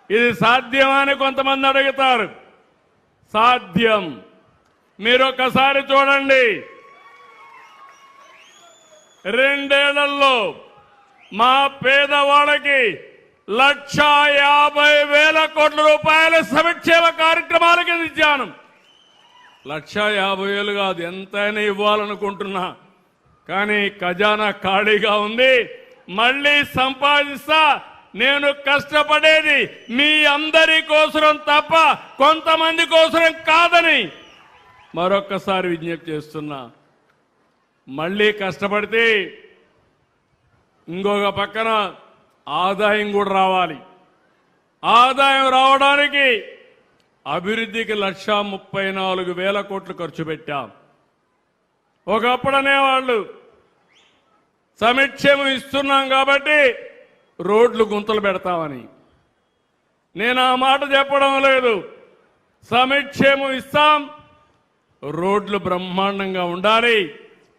ఇది సాధ్యమని కొంతమంది అడుగుతారు. సాధ్యం. మీరు ఒక్కసారి చూడండి. 2 ఏళ్లలో మా పేదవాళ్ళకి 1,50,000 కోట్ల రూపాయల సంక్షేమ కార్యక్రమాలకి ఇచ్చాను. 1,50,000 కాదు, ఎంతైనా ఇవ్వాలనుకుంటున్నా. కానీ ఖజానా ఖాళీగా ఉంది. మళ్ళీ సంపాదిస్తా. నేను కష్టపడేది మీ అందరి కోసరం తప్ప కొంతమంది కోసరం కాదని మరొక్కసారి విజ్ఞప్తి చేస్తున్నా. మళ్ళీ కష్టపడితే ఇంకొక పక్కన ఆదాయం కూడా రావాలి. ఆదాయం రావడానికి అభివృద్ధికి 1,34,000 కోట్లు ఖర్చు పెట్టాం. ఒకప్పుడు అనేవాళ్ళు సంక్షేమం ఇస్తున్నాం కాబట్టి రోడ్లు గుంతలు పెడతామని. నేను ఆ మాట చెప్పడం లేదు. సంక్షేమం ఇస్తాం, రోడ్లు బ్రహ్మాండంగా ఉండాలి.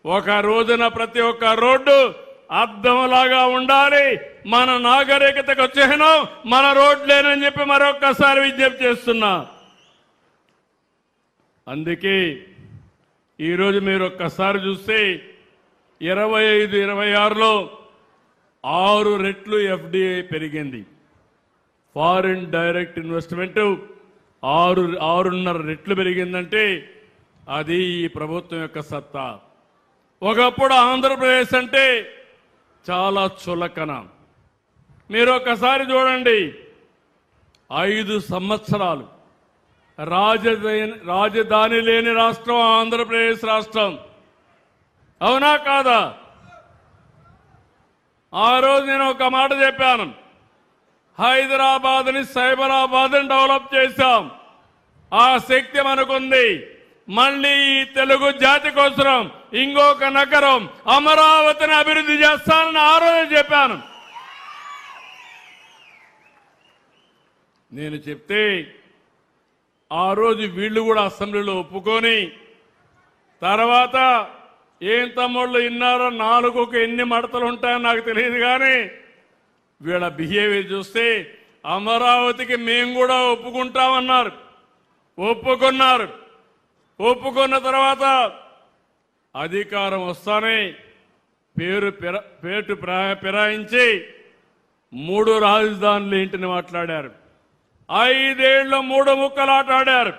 ఒక రోజున ప్రతి ఒక్క రోడ్డు అద్దంలాగా ఉండాలి. మన నాగరికతకు చిహ్నం మన రోడ్లేనని చెప్పి మరొక్కసారి విజ్ఞప్తి చేస్తున్నా. అందుకే ఈరోజు మీరు ఒక్కసారి చూస్తే 25-26లో 6 రెట్లు ఎఫ్డిఐ పెరిగింది. ఫారిన్ డైరెక్ట్ ఇన్వెస్ట్మెంట్ 6.5 రెట్లు పెరిగిందంటే అది ఈ ప్రభుత్వం యొక్క సత్తా. ఒకప్పుడు ఆంధ్రప్రదేశ్ అంటే చాలా చులకన. మీరు ఒకసారి చూడండి, 5 సంవత్సరాలు రాజధాని లేని రాష్ట్రం ఆంధ్రప్రదేశ్ రాష్ట్రం. అవునా కాదా? ఆ రోజు నేను ఒక మాట చెప్పాను. హైదరాబాద్ని సైబరాబాద్ని డెవలప్ చేశాం. ఆ శక్తి మనకుంది. మళ్ళీ ఈ తెలుగు జాతి కోసం ఇంకొక నగరం అమరావతిని అభివృద్ధి చేస్తానని ఆ రోజు చెప్పాను. నేను చెప్తే ఆ రోజు వీళ్ళు కూడా అసెంబ్లీలో ఒప్పుకొని, తర్వాత ఏం తమ్ముళ్ళు ఇన్నారో 4కు ఎన్ని మడతలు ఉంటాయో నాకు తెలియదు, కానీ వీళ్ళ బిహేవియర్ చూస్తే అమరావతికి మేము కూడా ఒప్పుకుంటామన్నారు. ఒప్పుకున్నారు. ఒప్పుకున్న తర్వాత అధికారం వస్తానే పేరు ఫిరాయించి 3 రాజధానులు ఏంటని మాట్లాడారు. 5 ఏళ్లు 3 ముక్కలాట ఆడారు.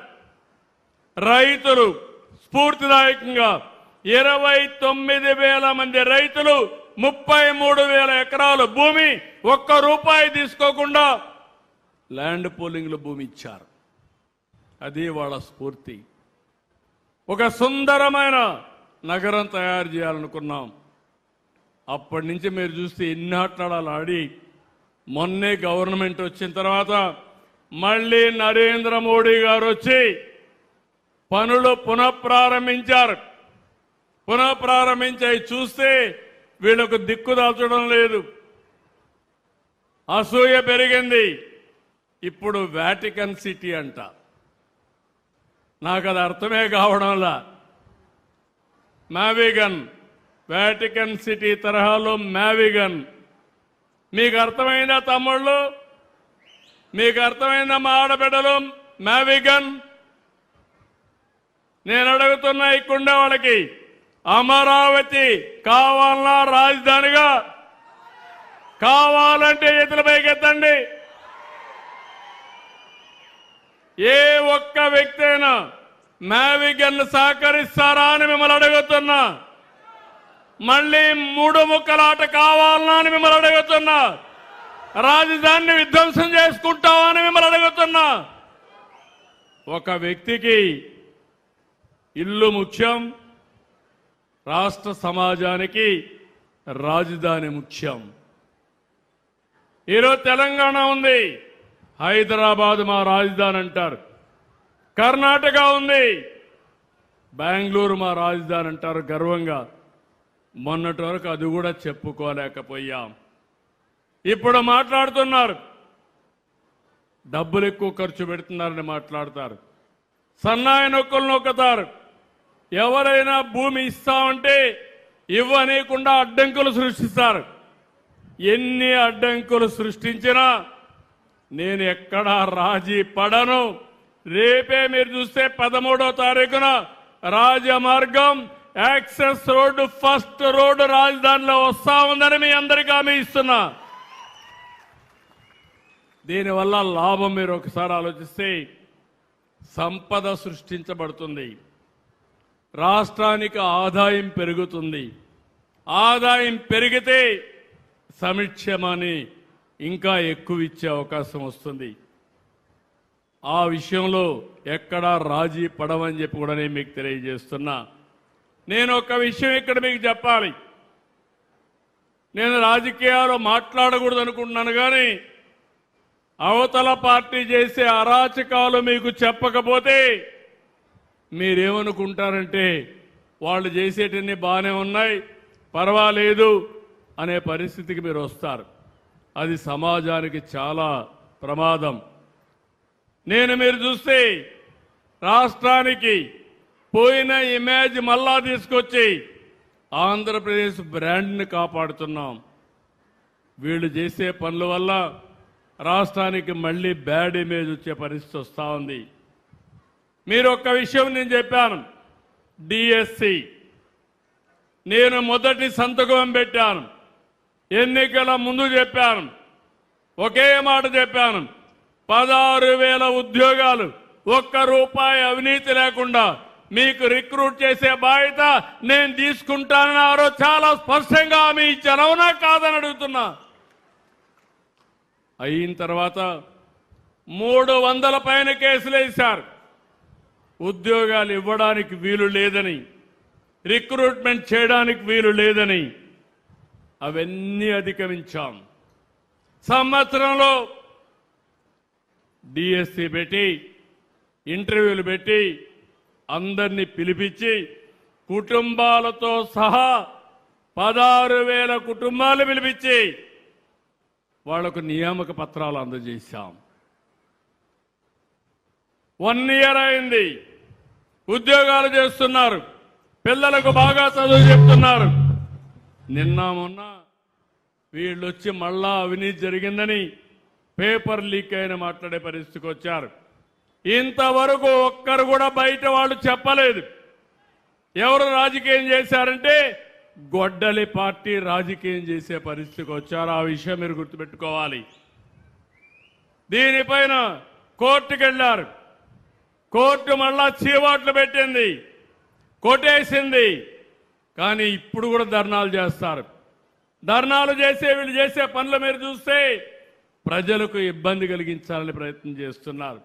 రైతులు స్ఫూర్తిదాయకంగా 29,000 మంది రైతులు 33,000 ఎకరాలు భూమి ₹1 తీసుకోకుండా ల్యాండ్ పూలింగ్ లో భూమి ఇచ్చారు. అది వాళ్ళ స్ఫూర్తి. ఒక సుందరమైన నగరం తయారు చేయాలనుకున్నాం. అప్పటి నుంచి మీరు చూస్తే ఎన్ని ఆటలాడాలు ఆడి మొన్నే గవర్నమెంట్ వచ్చిన తర్వాత మళ్ళీ నరేంద్ర మోడీ గారు వచ్చి పనులు పునఃప్రారంభించారు. పునఃప్రారంభించి చూస్తే వీళ్ళకు దిక్కుదాల్చడం లేదు. అసూయ పెరిగింది. ఇప్పుడు వాటికన్ సిటీ అంట. నాకు అది అర్థమే కావడంలా. మ్యావిగన్, వాటికన్ సిటీ తరహాలో మ్యావిగన్. మీకు అర్థమైందా తమ్ముళ్ళు? మీకు అర్థమైందా మా ఆడబిడ్డలు? మ్యావిగన్. నేను అడుగుతున్నా ఇక్కడుండే వాళ్ళకి, అమరావతి కావాలన్నా రాజధానిగా? కావాలంటే చేతుల పైకెత్తండి. ఏ ఒక్క వ్యక్తి అయినా మ్యావిగన్ సహకరిస్తారా అని మిమ్మల్ని అడుగుతున్నా. మళ్ళీ 3 ముక్కలాట కావాలన్నా అని మిమ్మల్ని అడుగుతున్నా. రాజధానిని విధ్వంసం చేసుకుంటావా అని మిమ్మల్ని అడుగుతున్నా. ఒక వ్యక్తికి ఇల్లు ముఖ్యం, రాష్ట్ర సమాజానికి రాజధాని ముఖ్యం. ఈరోజు తెలంగాణ ఉంది, హైదరాబాద్ మా రాజధాని అంటారు. కర్ణాటక ఉంది, బెంగళూరు మా రాజధాని అంటారు గర్వంగా. మొన్నటి వరకు అది కూడా చెప్పుకోలేకపోయాం. ఇప్పుడు మాట్లాడుతున్నారు, డబ్బులు ఎక్కువ ఖర్చు పెడుతున్నారని మాట్లాడతారు. సన్నాయి నొక్కులు నొక్కుతారు. ఎవరైనా భూమి ఇస్తామంటే ఇవ్వనీయకుండా అడ్డంకులు సృష్టిస్తారు. ఎన్ని అడ్డంకులు సృష్టించినా నేను ఎక్కడా రాజీ పడను. రేపే మీరు చూస్తే 13వ తారీఖున రాజమార్గం యాక్సెస్ రోడ్డు ఫస్ట్ రోడ్డు రాజధానిలో వస్తా ఉందని మీ అందరికీ హామీ ఇస్తున్నా. దీనివల్ల లాభం మీరు ఒకసారి ఆలోచిస్తే సంపద సృష్టించబడుతుంది, రాష్ట్రానికి ఆదాయం పెరుగుతుంది. ఆదాయం పెరిగితే సంక్షేమాన్ని ఇంకా ఎక్కువ ఇచ్చే అవకాశం వస్తుంది. ఆ విషయంలో ఎక్కడా రాజీ పడవని చెప్పి కూడా నేను మీకు తెలియజేస్తున్నా. నేను ఒక విషయం ఇక్కడ మీకు చెప్పాలి. నేను రాజకీయాలు మాట్లాడకూడదు అనుకుంటున్నాను, కానీ అవతల పార్టీ చేసే అరాచకాలు మీకు చెప్పకపోతే మీరేమనుకుంటారంటే వాళ్ళు చేసేటన్ని బాగానే ఉన్నాయి, పర్వాలేదు అనే పరిస్థితికి మీరు వస్తారు. అది సమాజానికి చాలా ప్రమాదం. నేను మీరు చూస్తే రాష్ట్రానికి పోయిన ఇమేజ్ మళ్ళా తీసుకొచ్చి ఆంధ్రప్రదేశ్ బ్రాండ్ని కాపాడుతున్నాం. వీళ్ళు చేసే పనుల వల్ల రాష్ట్రానికి మళ్ళీ బ్యాడ్ ఇమేజ్ వచ్చే పరిస్థితి వస్తూ ఉంది. మీరు ఒక్క విషయం నేను చెప్పాను, డిఎస్సి నేను మొదటి సంతకం పెట్టాను. ఎన్నికల ముందు చెప్పాను, ఒకే మాట చెప్పాను, 16,000 ఉద్యోగాలు, ₹1 అవినీతి లేకుండా మీకు రిక్రూట్ చేసే బాధ్యత నేను తీసుకుంటానని ఆ రోజు చాలా స్పష్టంగా హామీ ఇచ్చాను. అవునా కాదని అడుగుతున్నా. అయిన తర్వాత 300 పైన కేసులు వేశారు. ఉద్యోగాలు ఇవ్వడానికి వీలు లేదని, రిక్రూట్మెంట్ చేయడానికి వీలు లేదని అవన్నీ అధిగమించాం. సంవత్సరంలో డిఎస్సి పెట్టి ఇంటర్వ్యూలు పెట్టి అందరినీ పిలిపించి కుటుంబాలతో సహా 16,000 కుటుంబాలు పిలిపించి వాళ్లకు నియామక పత్రాలు అందజేశాం. 1 ఇయర్ అయింది, ఉద్యోగాలు చేస్తున్నారు, పిల్లలకు బాగా చదువు చెప్తున్నారు. నిన్న మొన్న వీళ్ళు వచ్చి మళ్ళా అవినీతి జరిగిందని పేపర్ లీక్ అయిన మాట్లాడే పరిస్థితికి వచ్చారు. ఇంతవరకు ఒక్కరు కూడా బయట వాళ్ళు చెప్పలేదు. ఎవరు రాజకీయం చేశారంటే గొడ్డలి పార్టీ రాజకీయం చేసే పరిస్థితికి వచ్చారు. ఆ విషయం మీరు గుర్తుపెట్టుకోవాలి. దీనిపైన కోర్టుకు వెళ్ళారు. కోర్టు మళ్ళా చీవాట్లు పెట్టింది, కొట్టేసింది. కానీ ఇప్పుడు కూడా ధర్నాలు చేస్తారు. ధర్నాలు చేసే వీళ్ళు చేసే పనులు మీరు చూస్తే ప్రజలకు ఇబ్బంది కలిగించాలని ప్రయత్నం చేస్తున్నారు.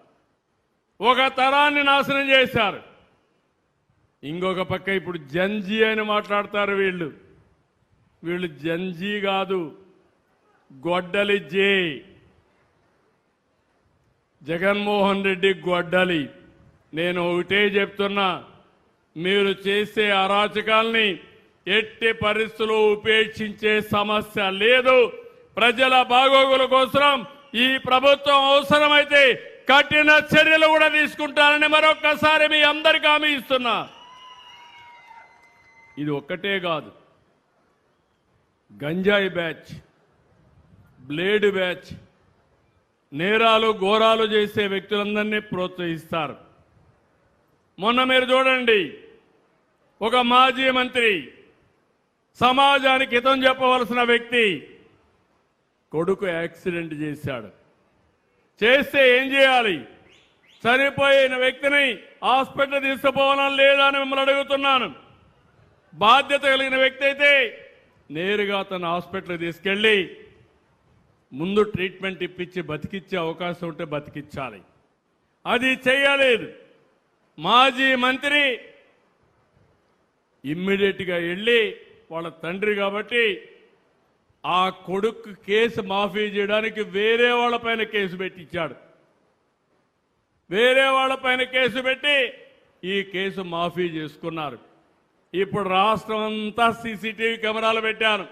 ఒక తరాన్ని నాశనం చేశారు. ఇంకొక పక్క ఇప్పుడు జంజీ అని మాట్లాడతారు. వీళ్ళు జంజీ కాదు, గొడ్డలి జే. జగన్మోహన్ రెడ్డి గొడ్డలి. నేను ఒకటే చెప్తున్నా, మీరు చేసే అరాచకాల్ని ఎట్టి పరిస్థితుల్లో ఉపేక్షించే సమస్య లేదు. ప్రజల బాగోగుల కోసం ఈ ప్రభుత్వం అవసరమైతే కఠిన చర్యలు కూడా తీసుకుంటానని మరొక్కసారి మీ అందరికీ హామీ ఇస్తున్నా. ఇది ఒక్కటే కాదు, గంజాయి బ్యాచ్, బ్లేడ్ బ్యాచ్, నేరాలు ఘోరాలు చేసే వ్యక్తులందరినీ ప్రోత్సహిస్తారు. మొన్న మీరు చూడండి, ఒక మాజీ మంత్రి, సమాజానికి హితం చెప్పవలసిన వ్యక్తి కొడుకు యాక్సిడెంట్ చేశాడు. చేస్తే ఏం చేయాలి? చనిపోయిన వ్యక్తిని హాస్పిటల్ తీసుకుపోవాలని లేదా అని మిమ్మల్ని అడుగుతున్నాను. బాధ్యత కలిగిన వ్యక్తి అయితే నేరుగా తన హాస్పిటల్ తీసుకెళ్లి ముందు ట్రీట్మెంట్ ఇప్పించి బతికిచ్చే అవకాశం ఉంటే బతికించాలి. అది చేయలేదు. మాజీ మంత్రి ఇమ్మీడియట్గా వెళ్ళి వాళ్ళ తండ్రి కాబట్టి ఆ కొడుకు కేసు మాఫీ చేయడానికి వేరే వాళ్ళపైన కేసు పెట్టించాడు. వేరే వాళ్ళపైన కేసు పెట్టి ఈ కేసు మాఫీ చేసుకున్నారు. ఇప్పుడు రాష్ట్రం అంతా సీసీటీవీ కెమెరాలు పెట్టారు.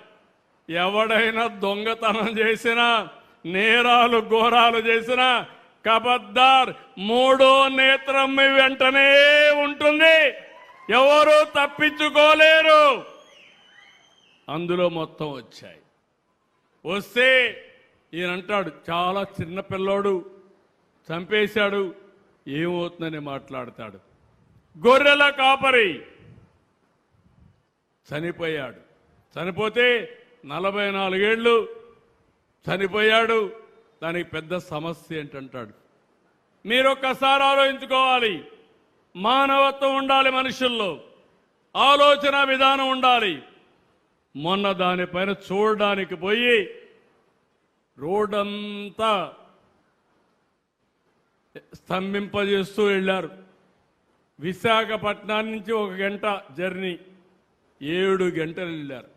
ఎవడైనా దొంగతనం చేసినా, నేరాలు ఘోరాలు చేసినా కబద్దార్, 3వ నేత్రం మీ వెంటనే ఉంటుంది. ఎవరు తప్పించుకోలేరు. అందులో మొత్తం వచ్చాయి. వస్తే ఈయన అంటాడు చాలా చిన్న పిల్లోడు చంపేశాడు ఏమవుతుందని మాట్లాడతాడు. గొర్రెల కాపరి చనిపోయాడు. చనిపోతే 44 ఏళ్ళు చనిపోయాడు. దానికి పెద్ద సమస్య ఏంటంటాడు. మీరు ఒక్కసారి ఆలోచించుకోవాలి. మానవత్వం ఉండాలి, మనుషుల్లో ఆలోచన విధానం ఉండాలి. మొన్న దానిపైన చూడడానికి పోయి రోడ్డంతా స్తంభింపజేస్తూ వెళ్ళారు. విశాఖపట్నం నుంచి 1 గంట జర్నీ, 7 గంటలు వెళ్ళారు.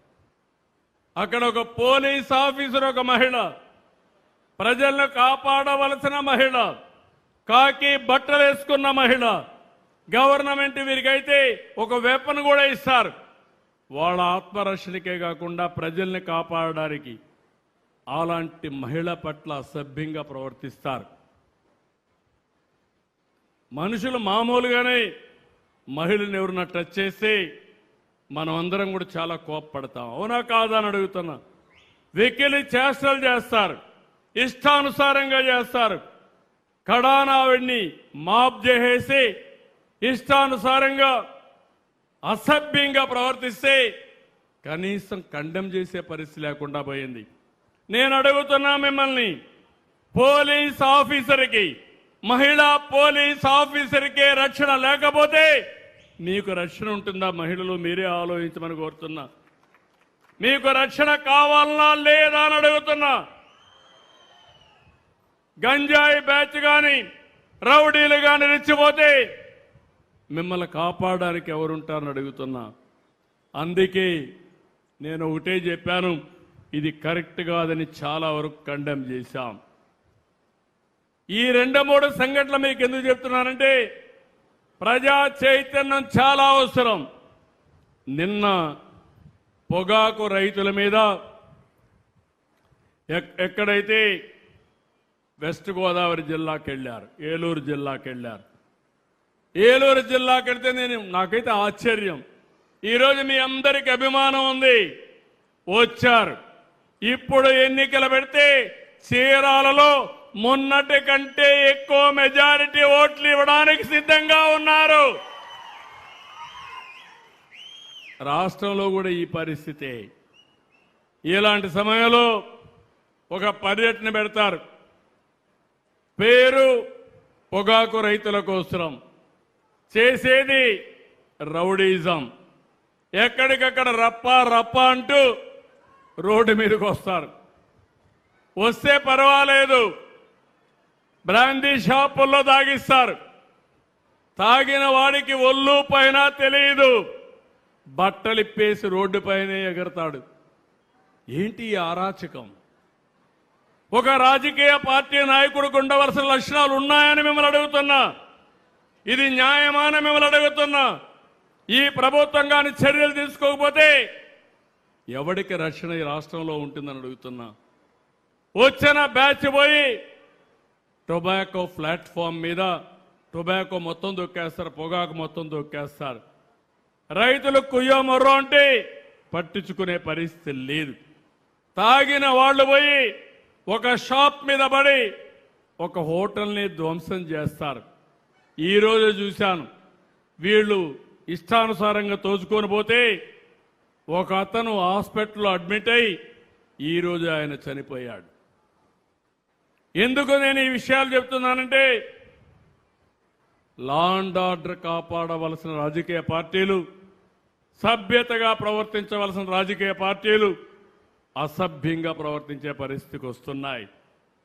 అక్కడ ఒక పోలీస్ ఆఫీసర్, ఒక మహిళ, ప్రజలను కాపాడవలసిన మహిళ, కాకి బట్టలు వేసుకున్న మహిళ, గవర్నమెంట్ వీరికైతే ఒక వెపన్ కూడా ఇస్తారు. వాళ్ళ ఆత్మరక్షణకే కాకుండా ప్రజల్ని కాపాడడానికి అలాంటి మహిళ పట్ల అసభ్యంగా ప్రవర్తిస్తారు. మనుషులు మామూలుగానే మహిళను ఎవరన్నా టచ్ చేస్తే మనం అందరం కూడా చాలా కోప్పడతాం. అవునా కాదా అని అడుగుతున్నా. వెకిలి చేష్టలు చేస్తారు, ఇష్టానుసారంగా చేస్తారు. కడానావిడిని మాప్ చేసేసి ఇష్టానుసారంగా అసభ్యంగా ప్రవర్తిస్తే కనీసం కండెం చేసే పరిస్థితి లేకుండా పోయింది. నేను అడుగుతున్నా మిమ్మల్ని, పోలీస్ ఆఫీసర్కి, మహిళా పోలీస్ ఆఫీసర్కే రక్షణ లేకపోతే మీకు రక్షణ ఉంటుందా? మహిళలు మీరే ఆలోచించమని కోరుతున్నా. మీకు రక్షణ కావాలనా లేదా అని అడుగుతున్నా. గంజాయి బ్యాచ్ కానీ రౌడీలు కానీ రెచ్చిపోతే మిమ్మల్ని కాపాడడానికి ఎవరుంటారని అడుగుతున్నా. అందుకే నేను ఒకటే చెప్పాను, ఇది కరెక్ట్ కాదని చాలా వరకు కండెమ్ చేశాం. ఈ 2-3 సంఘటనలు మీకు ఎందుకు చెప్తున్నానంటే ప్రజా చైతన్యం చాలా అవసరం. నిన్న పొగాకు రైతుల మీద ఎక్కడైతే వెస్ట్ గోదావరి జిల్లాకి వెళ్ళారు, ఏలూరు జిల్లాకి వెళ్ళారు. ఏలూరు జిల్లాకి వెళ్తే నాకైతే ఆశ్చర్యం. ఈరోజు మీ అందరికి అభిమానం ఉంది, వచ్చారు. ఇప్పుడు ఎన్నికలు పెడితే చీరాలలో మొన్నటి కంటే ఎక్కువ మెజారిటీ ఓట్లు ఇవ్వడానికి సిద్ధంగా ఉన్నారు. రాష్ట్రంలో కూడా ఈ పరిస్థితే. ఇలాంటి సమయంలో ఒక పర్యటన పెడతారు, పేరు పొగాకు రైతుల కోసం, చేసేది రౌడీజం. ఎక్కడికక్కడ రప్ప రప్ప అంటూ రోడ్డు మీదకి వస్తారు. వస్తే పర్వాలేదు, బ్రాందీ షాపుల్లో తాగిస్తారు. తాగిన వాడికి ఒళ్ళు పైన తెలియదు, బట్టలిప్పేసి రోడ్డు పైనే ఎగరతాడు. ఏంటి ఈ అరాచకం? ఒక రాజకీయ పార్టీ నాయకుడికి ఉండవలసిన లక్షణాలు ఉన్నాయని మిమ్మల్ని అడుగుతున్నా. ఇది న్యాయమాన మిమ్మల్ని అడుగుతున్నా. ఈ ప్రభుత్వం కానీ చర్యలు తీసుకోకపోతే ఎవరికి రక్షణ ఈ రాష్ట్రంలో ఉంటుందని అడుగుతున్నా. వచ్చిన బ్యాచ్ పోయి టొబాకో ప్లాట్ఫామ్ మీద టొబాకో మొత్తం దొక్కేస్తారు, పొగాకు మొత్తం దొక్కేస్తారు. రైతులు కుయ్యో మొర్రో అంటే పట్టించుకునే పరిస్థితి లేదు. తాగిన వాళ్ళు పోయి ఒక షాప్ మీద పడి ఒక హోటల్ని ధ్వంసం చేస్తారు. ఈరోజు చూశాను, వీళ్ళు ఇష్టానుసారంగా తోచుకొని పోతే ఒక అతను హాస్పిటల్లో అడ్మిట్ అయి ఈరోజు ఆయన చనిపోయాడు. ఎందుకు నేను ఈ విషయాలు చెప్తున్నానంటే లా అండ్ ఆర్డర్ కాపాడవలసిన రాజకీయ పార్టీలు, సభ్యతగా ప్రవర్తించవలసిన రాజకీయ పార్టీలు అసభ్యంగా ప్రవర్తించే పరిస్థితికి వస్తున్నాయి.